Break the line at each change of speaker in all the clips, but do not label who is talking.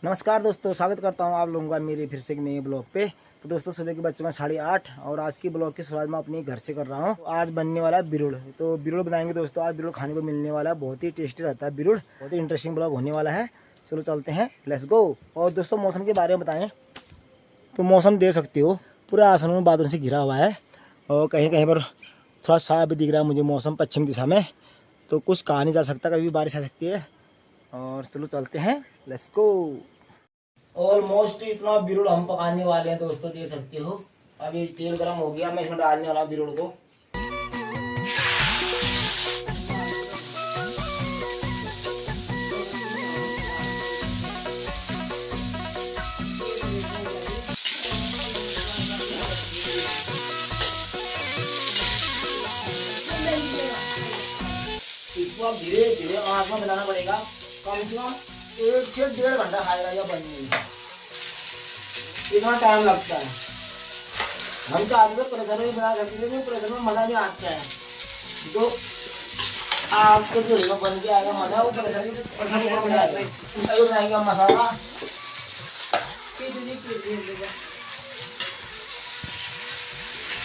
नमस्कार दोस्तों, स्वागत करता हूं आप लोगों का मेरे फिर से एक नए ब्लॉग पे। तो दोस्तों सुबह के बज चुके हैं 8:30 और आज की ब्लॉग की शुरुआत मैं अपने घर से कर रहा हूं। तो आज बनने वाला है बिरुड़। तो बिरुड़ बनाएंगे दोस्तों। आज बिरुड़ खाने को मिलने वाला है, बहुत ही टेस्टी रहता है बिरुड़। बहुत ही इंटरेस्टिंग ब्लॉग होने वाला है। चलो चलते हैं, लेट्स गो। और दोस्तों मौसम के बारे में बताएं तो मौसम देख सकते हो पूरा आसमान में बादलों से घिरा हुआ है और कहीं कहीं पर थोड़ा साफ भी दिख रहा है मुझे मौसम पश्चिम दिशा में। तो कुछ कहा नहीं जा सकता, कभी भी बारिश आ सकती है। और चलो चलते हैं, लेट्स गो। ऑलमोस्ट इतना बिरुड़ हम पकाने वाले हैं दोस्तों, देख सकते हो। अभी तेल गरम हो गया, मैं इसमें डालने वाला हूँ बिरुड़ को। इसको अब धीरे धीरे आंच में बनाना पड़ेगा। कम से कम 1 से 1.5 घंटा खाएगा यह बनने में, इतना टाइम लगता है। हम चाहते तो प्रेशर में बना सकते थे, लेकिन प्रेशर में मजा नहीं आता है। जो आपको जो रिमो बन के आएगा मजा, वो प्रेशर में आएगा। अभी बनाएंगे मसाला।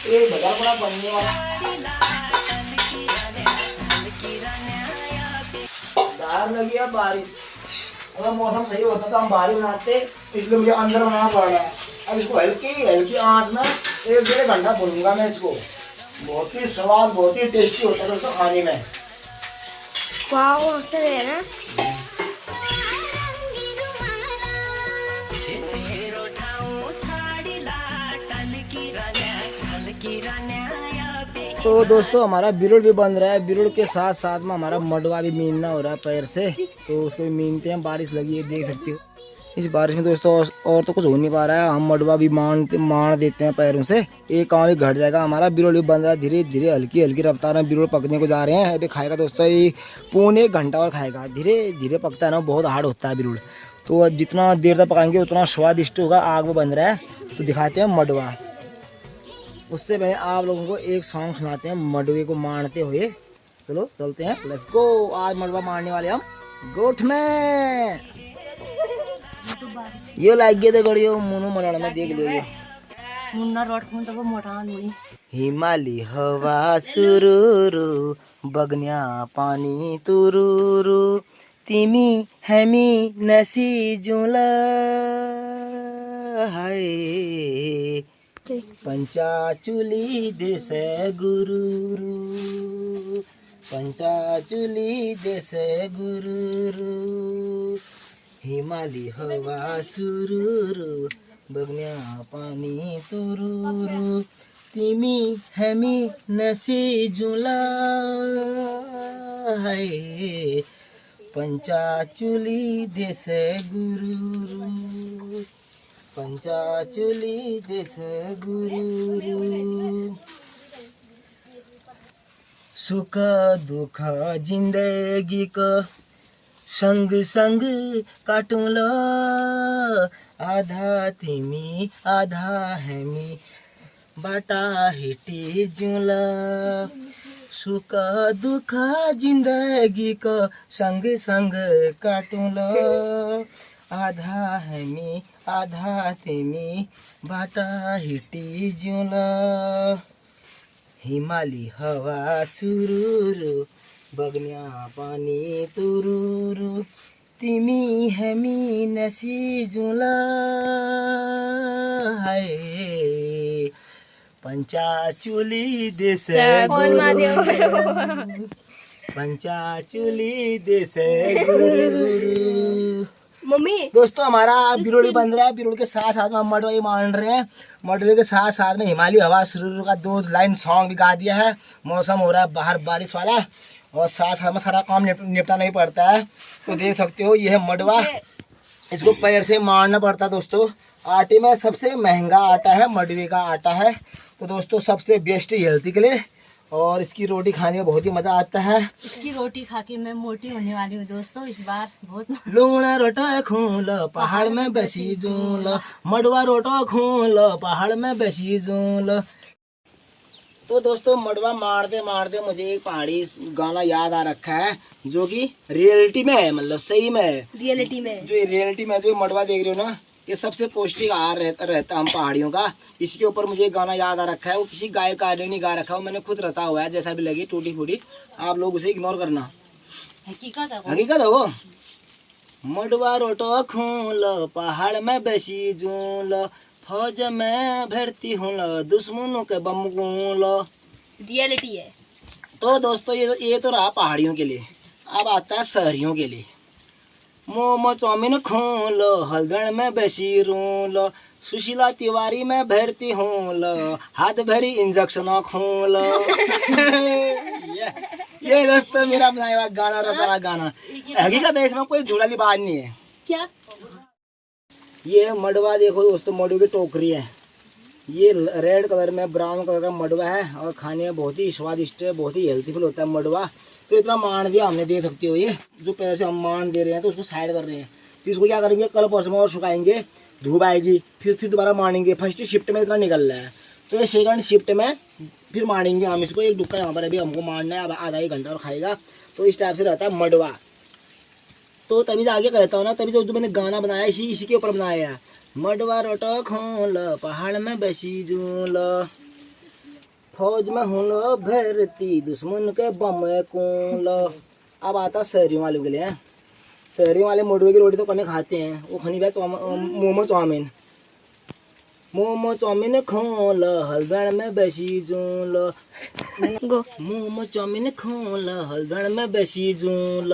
एक भजा पूरा बनने वाला बाहर लगी है बारिश। अगर मौसम सही होता तो हम बाहर बनाते, इसलिए मुझे अंदर बनाना पड़ रहा है। अब इसको हल्की हल्की आंच में 1-1.5 घंटा भूनूंगा मैं इसको। बहुत ही स्वाद, बहुत ही टेस्टी होता है दोस्तों खाने में। तो दोस्तों हमारा बिरुड़ भी बन रहा है। बिरुड़ के साथ साथ में हमारा मडवा भी मीनना हो रहा है पैर से, तो उसको भी मीनते हैं। बारिश लगी है, देख सकते हो। इस बारिश में दोस्तों और तो कुछ हो नहीं पा रहा है। हम मडवा भी मार देते हैं पैरों से, एक काम भी घट जाएगा हमारा। बिरुड़ भी बन रहा है धीरे धीरे, हल्की हल्की रफ्तार में बिरुड़ पकने को जा रहे हैं। अभी खाएगा दोस्तों ये 1.25 घंटा और खाएगा। धीरे धीरे पकता है ना, बहुत हार्ड होता है बिरुड़। तो जितना देर तक पकाएंगे उतना स्वादिष्ट होगा। आग में बन रहा है तो दिखाते हैं मडवा। उससे पहले आप लोगों को एक सॉन्ग सुनाते हैं मडवे को मारते हुए। चलो चलते हैं, लेट्स गो। आज मडवा मारने वाले हम गोठ में। ये लाग गए थे गड़ियो मुनु मनाना में, देख लियो मुन्ना रोड खून तो मोटा मुनी। हिमाली हवा सुरुरु बगन्या पानी तुरुरु तिमी हामी नसी जुला हाय पंचाचुली देश गुरुरु पंचाचुली देश गुरुरु हिमाली हवा सुरुरु बगन्या पानी तुरुरु तिमी हामी नसी जुला है पंचाचुली देश गुरुरु पंचाचुली देश गुरुरु। सुख दुख जिंदगी को संग संग काटूंला, आधा तिमी आधा हामी बाटा हिटी जुला। सुख दुख जिंदगी को संग संग काटूंला, आधा हामी आधा तिमी बाटा हिटी जुला। हिमाली हवा सुरुरु बगन्या पानी तुरुरु तिमी हामी नसी जुला हाय पंचाचुली देश गुरुरु पंचाचुली देश गुरुरु। मम्मी दोस्तों हमारा बिरुड़ी बन रहा है। बिरुड़ के साथ साथ में हम मडवे मान रहे हैं। मडवे के साथ साथ में हिमालय हवा सुरुरु का 2 लाइन सॉन्ग भी गा दिया है। मौसम हो रहा है बाहर बारिश वाला और साथ साथ में सारा काम निपटाना ही पड़ता है। तो देख सकते हो ये है मडवा, इसको पैर से मारना पड़ता है दोस्तों। आटे में सबसे महंगा आटा है मडवे का आटा है। तो दोस्तों सबसे बेस्ट हेल्थी के लिए और इसकी रोटी खाने में बहुत ही मजा आता है।
इसकी रोटी खा के मैं मोटी होने वाली हूँ दोस्तों इस बार बहुत।
लूणा रोटा खूल पहाड़ में बसी जूल, मडवा रोटा खूल पहाड़ में बसी जूल। तो दोस्तों मडवा मारते मारते मुझे एक पहाड़ी गाना याद आ रखा है जो कि रियलिटी में है, मतलब सही में है।
रियलिटी में
जो रियलिटी में जो मडवा देख रहे हो ना, ये सबसे पौष्टिक आहार रहता हम पहाड़ियों का। इसके ऊपर मुझे एक गाना याद आ रखा है, वो किसी गायकार ने नहीं गा रखा है, मैंने खुद रचा हुआ है। जैसा भी लगे टूटी फूटी, आप लोग उसे इग्नोर करना, हकीकत है वो। मडवा रोटो खूल पहाड़ में बेसी जूल, फौज में भर्ती हूँ दुश्मनों के बम गूल।
रियलिटी है।
तो दोस्तों ये तो रहा पहाड़ियों के लिए। अब आता है शहरियों के लिए। मोमो चाउमीन खूल हल्दड़ में बेसी रूल, सुशीला तिवारी में भरती हूँ हाथ भरी इंजेक्शन खूल। ये दोस्तों मेरा बनाया हुआ गाना, रचा हुआ गाना। हकीकत है, इसमें कोई झूठी बात नहीं है।
क्या
ये मडवा देखो दोस्तों, मडवे की टोकरी है। ये रेड कलर में ब्राउन कलर का मडवा है और खाने में बहुत ही स्वादिष्ट है, बहुत ही हेल्थीफुल होता है मडवा। तो इतना मान दिया हमने, दे सकते हो। ये जो पैर से हम मान दे रहे हैं तो उसको साइड कर रहे हैं। फिर इसको क्या करेंगे, कल परसों में और सुखाएंगे, धूप आएगी, फिर दोबारा मानेंगे। फर्स्ट शिफ्ट में इतना निकल रहा है, तो ये सेकंड शिफ्ट में फिर मानेंगे हम इसको। एक डुक्का यहाँ पर अभी हमको मारना है, अब आधा एक घंटा और खाएगा। तो इस टाइप से रहता है मडवा। तो तभी से आगे कहता हूँ ना, तभी जो मैंने गाना बनाया इसी के ऊपर बनाया है। मडवा रोटो खूल पहाड़ में बेसी जूल, फौज में हूँ भरती दुश्मन के बम कूल। अब आता शहरियों वालों के लिए। शहरियों वाले मडवे की रोटी तो कम ही खाते हैं, वो खनी भाई मोमो चाउमीन। मोमो चाउमीन खूल हल्दड़ में बेसी जूल, मोमो चाउमीन खूल हल्दड़ में बेसी जूल,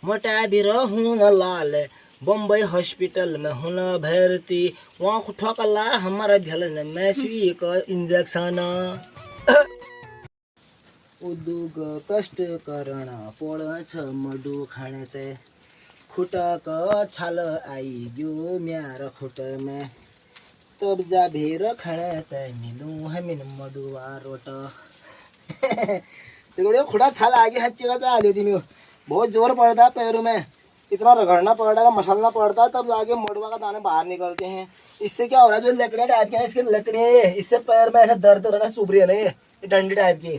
मोटा भी रहूँ लाल बम्बई हॉस्पिटल में हूँ भर्ती, वहाँ ठोकला हमारा भेलन में सुई का इंजेक्शन। उद्योग कष्ट करना पड़छ मडु खाने ते, खुटा का छाल आई गयो म्यार खुट में, तब जा भेर खाने ते मिलूँ है मिन मडुआ रोट। देखो खुटा छाल आ गया, हच्ची का चाल होती में बहुत जोर पड़ता है पैरों में, इतना रगड़ना पड़ता है, मसलना पड़ता है, तब जाके मडवा का दाने बाहर निकलते हैं। इससे क्या हो रहा है, जो लकड़ियाँ टाइप की है इसके लकड़ियाँ, इससे पैर में ऐसा दर्द हो रहा है, चुभ रही है ना ये डंडी टाइप की।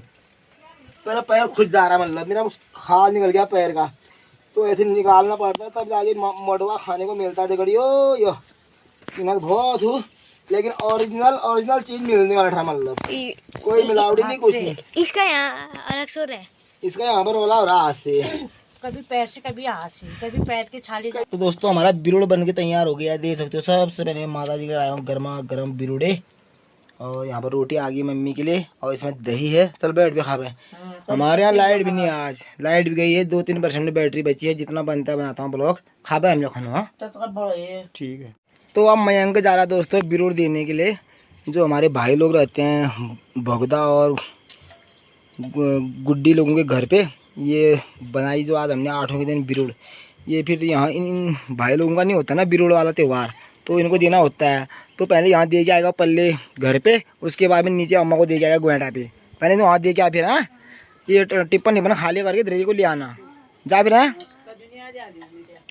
मेरा पैर खुद जा रहा है, मतलब मेरा खाल निकल गया पैर का, तो ऐसे निकालना पड़ता है, तब जाके मडवा खाने को मिलता है। देखियो यो इन्हें बहुत हूँ, लेकिन ओरिजिनल चीज मिलने वाला था, मतलब कोई मिलावटी नहीं, कुछ नहीं।
इसका यहाँ अलग सुर है,
इसका यहाँ पर बोला हो रहा हाथ से,
कभी पैर से कभी हाथ से, कभी पैर के छाले।
तो दोस्तों हमारा बिरुड़ बन के तैयार हो गया है, देख सकते हो। सबसे पहले माता जी का आया हूँ गर्मा गर्म बिरुड़े, और यहाँ पर रोटी आ गई मम्मी के लिए, और इसमें दही है। चल बैठ भी खा पे। हमारे यहाँ लाइट भी नहीं है, आज लाइट भी गई है, 2-3% बैटरी बची है। जितना बनता है बनाता हूँ ब्लॉग, खा पे हम लोग खाना। ठीक है। तो अब मयंक जा रहा है दोस्तों बिरुड़ देने के लिए। जो हमारे भाई लोग रहते हैं भगदा और गुड्डी लोगों के घर पे, ये बनाई जो आज हमने 8वें के दिन बिरुड़। ये फिर यहाँ इन भाई लोगों का नहीं होता ना बिरुड़ वाला त्यौहार, तो इनको देना होता है। तो पहले यहाँ दे के आएगा पल्ले घर पे, उसके बाद में नीचे अम्मा को दे के आएगा गोएटा पे। पहले तो वहाँ दे के आ, फिर हाँ ये टिप्पन खाली करके दरेजी को ले आना जा फिर।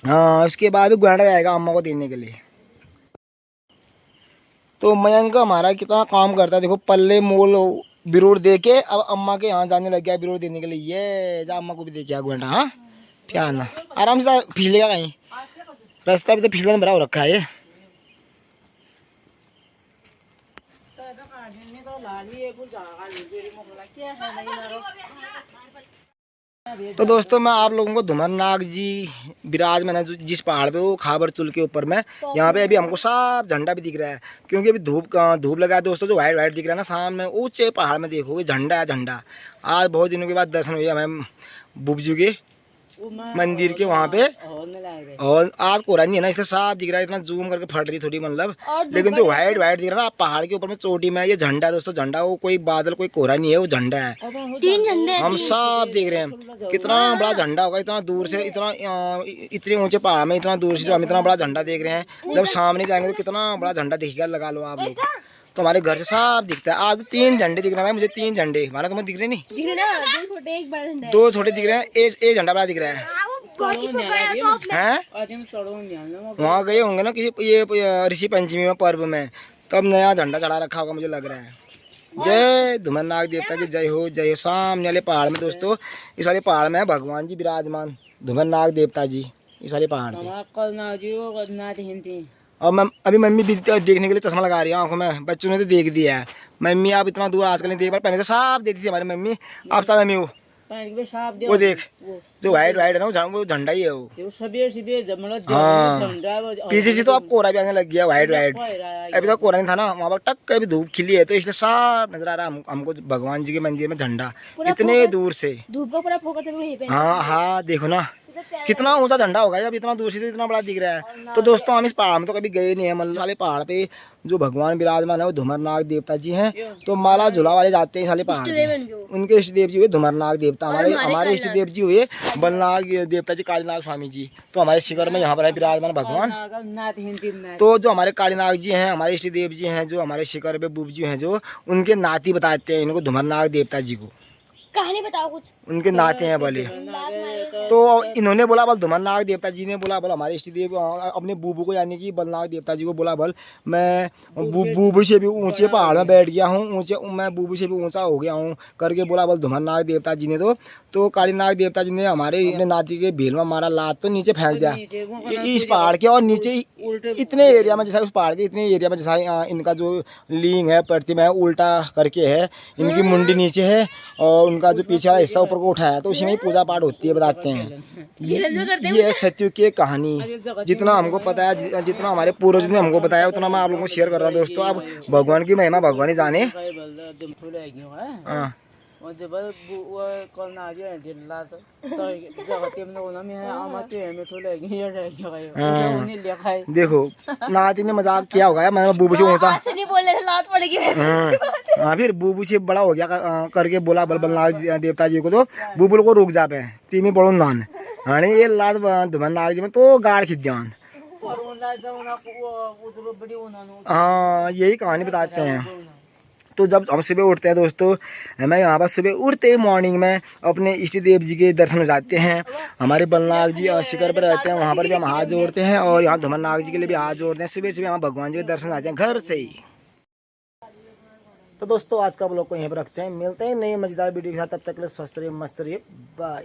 हाँ उसके बाद गोएटा जाएगा अम्मा को देने के लिए। तो मयंक हमारा कितना काम करता है, देखो पल्ले मोल बिरुड़ दे के अब अम्मा के यहाँ जाने लग गया बिरुड़ देने के लिए। ये जा अम्मा को भी दे के आ गोएटा। हाँ क्या आना आराम से फिसलेगा कहीं, रास्ता भी तो फिसलन भरा हो रखा है ये। तो दोस्तों मैं आप लोगों को धुमरनाग जी विराजमान है जिस पहाड़ पे, वो खाबर चुल के ऊपर में। यहाँ पे अभी हमको साफ झंडा भी दिख रहा है, क्योंकि अभी धूप लगा है दोस्तों। जो वाइट वाइट दिख रहा है ना सामने ऊंचे पहाड़ में, देखो झंडा है झंडा। आज बहुत दिनों के बाद दर्शन हुए हमें बुबजू के मंदिर के वहाँ पे, और आज कोहरा नहीं है ना इसलिए साफ दिख रहा है, इतना जूम करके फट रही थोड़ी मतलब। लेकिन जो वाइट वाइट दिख रहा है ना पहाड़ के ऊपर में चोटी में, ये झंडा है दोस्तों। झंडा वो कोई बादल कोई कोहरा नहीं है, वो झंडा है।
3 झंडे
हम साफ देख रहे हैं। कितना बड़ा झंडा होगा, इतना दूर से, इतने ऊंचे पहाड़ में इतना दूर से जो हम इतना बड़ा झंडा देख रहे हैं। जब सामने जाएंगे तो कितना बड़ा झंडा दिखेगा, लगा लो आप लोग। तो हमारे घर से साफ दिखता है। आज 3 झंडे दिख रहे हैं मुझे, 3 झंडे। हमारा तुम्हें दिख रहे नहीं? 2 छोटे दिख रहे हैं, एक झंडा बड़ा दिख रहा है। वहाँ गए होंगे ना किसी ये ऋषि पंचमी में पर्व में, तब नया झंडा चढ़ा रखा होगा मुझे लग रहा है। जय धुमरनाग देवता की जय हो, जय हो। सामने वाले पहाड़ में दोस्तों, इस वाले पहाड़ में भगवान जी विराजमान, धुमरनाग देवता जी इस वाले पहाड़ पे। और मैं अभी मम्मी भी देखने के लिए चश्मा लगा रही है आंखों में, बच्चों ने तो देख दिया है। मम्मी आप इतना दूर आजकल नहीं देख पा, पहले तो साफ देखती थी हमारी मम्मी, अब सब मम्मी वो देख जो वाइट वाइट है ना वो झंडा ही है वो। हाँ पीछे से तो अब कोहरा भी आने लग गया वाइट वाइट, अभी तो कोहरा नहीं था ना वहाँ पर, टक अभी धूप खिली है तो इसलिए साफ नजर आ रहा है हमको भगवान जी के मंदिर में झंडा इतने दूर से।
धूप का पूरा फोकस है वहीं पे।
हाँ हाँ देखो ना कितना ऊंचा झंडा होगा जब इतना दूर से तो इतना बड़ा दिख रहा है। तो दोस्तों हम इस पहाड़ में तो कभी गए नहीं है, मतलब वाले पहाड़ पे जो भगवान विराजमान है वो धुमरनाग देवता जी हैं। तो माला झूला वाले जाते हैं इस वाले पहाड़ पे, उनके इष्ट देव जी हुए धुमरनाग देवता, हमारे इष्ट देव जी हुए बलनाग देवता जी कालीनाग स्वामी जी। तो हमारे शिखर में यहाँ पर है विराजमान भगवान। तो जो हमारे कालीनाग जी हैं हमारे इष्ट देव जी हैं, जो हमारे शिखर पे बुब जी हैं, जो उनके नाती बताते हैं इनको धुमरनाग देवता जी को।
कहानी बताओ कुछ,
उनके नाते हैं बोले। तो इन्होंने बोला बल धुमरनाग देवता जी ने बोला बल हमारे इष्ट देव अपने बूबू को यानी कि बलनाग देवता जी को बोला बल मैं बूबू से भी ऊंचे पहाड़ में बैठ गया हूँ, मैं बूबू से भी ऊंचा हो गया हूँ करके बोला बल धुमरनाग देवता जी ने। तो कालीनाग देवता जी ने हमारे अपने नाती के भील में मारा, लात तो नीचे फेंक दिया इस पहाड़ के, और नीचे इतने एरिया में जैसा उस पहाड़ के इतने एरिया में जैसा इनका जो लिंग है प्रतिमा है उल्टा करके है, इनकी मुंडी नीचे है और उनका जो पीछे वाला हिस्सा ऊपर को उठाया है, तो उसी में ही पूजा पाठ होती है बताते हैं। ये है सत्युग की कहानी, जितना हमको पता है जितना हमारे पूर्वज ने हमको बताया उतना मैं आप लोगों को शेयर कर रहा हूँ दोस्तों। अब भगवान की महिमा भगवान ही जाने। हाँ देखो नाती ने मजाक किया होगा, मैंने बूबू से ऊंचा
नहीं बोल रहे लात पड़ेगी।
हाँ फिर बूबू से बड़ा हो गया करके बोला बलनाग देवता जी को, तो बूबू को रुक जा पे तीन पड़ो नान हाँ ये लात धुमरनाग जी में तो गाड़ खिंच जान। हाँ यही कहानी बताते हैं। तो जब हम सुबह उठते हैं दोस्तों, हमें यहाँ पर सुबह उठते ही मॉर्निंग में अपने इष्ट देव जी के दर्शन हो जाते हैं। हमारे बलनाग जी शिखर पर रहते हैं, वहाँ पर भी हम हाथ जोड़ते हैं और यहाँ धुमरनाग जी के लिए भी हाथ जोड़ते हैं। सुबह सुबह हम भगवान जी के दर्शन आते हैं घर से ही। तो दोस्तों आज का ब्लॉग को यहीं पर रखते हैं, मिलते हैं नई मजेदार वीडियो के साथ, तब तक के लिए स्वस्थ रहिए मस्त रहिए, बाय।